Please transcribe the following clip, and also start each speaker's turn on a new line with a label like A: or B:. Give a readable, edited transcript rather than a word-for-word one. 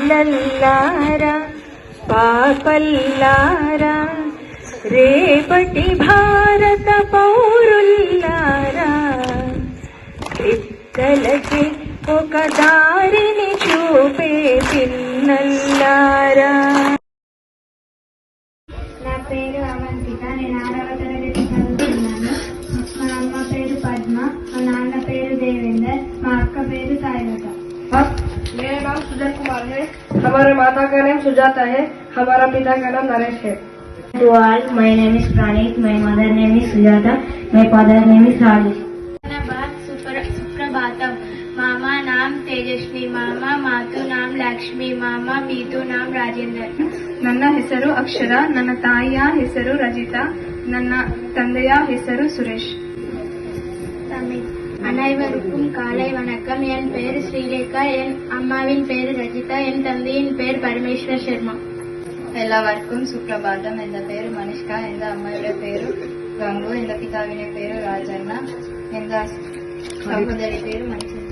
A: పిల్లల్లారా పాపల్లారా రేపటి భారత పౌరుల్లారా పిల్లలకి ఒక దారిని చూపే పిల్లల్లారా.
B: నా పేరు అవంతిక. నేను 6వ తరగతి చదువుతున్నాను. మా అమ్మ పేరు పద్మ, మా నాన్న పేరు దేవేందర్, మా అక్క పేరు సాయిలత.
C: मेरा नाम सुजय कुमार है. हमारे माता का नाम सुजाता है. हमारा पिता का नाम नरेश है.
B: To all, my name is Pranit. My mother name is Sujata. My father name is Rajesh. Suprabhatam. मामा नाम तेजस्वी, मामा मातु नाम लक्ष्मी, मामा मीतु नाम राजेंद्र.
C: ನನ್ನ ಹೆಸರು ಅಕ್ಷರ. ನನ್ನ ತಾಯಿಯ ಹೆಸರು ರಜಿತಾ. ನನ್ನ ತಂದೆಯ ಹೆಸರು ಸುರೇಶ್.
B: அனைவருக்கும் காலை வணக்கம். என் பேர் ஸ்ரீலேகா. என் அம்மாவின் பேர் ரஜிதா. என் தந்தையின் பேர் பரமேஸ்வர் சர்மா.
D: എല്ലാവർക്കും സുപ്രഭാതം. എന്റെ പേര് മനിഷ്ക. എന്റെ അമ്മയുടെ പേര് ഗംഗു. എന്റെ പിതാവിന്റെ പേര് രാജണ്ണ. എന്റെ സഹോദരി പേര് മനസ്സിൽ.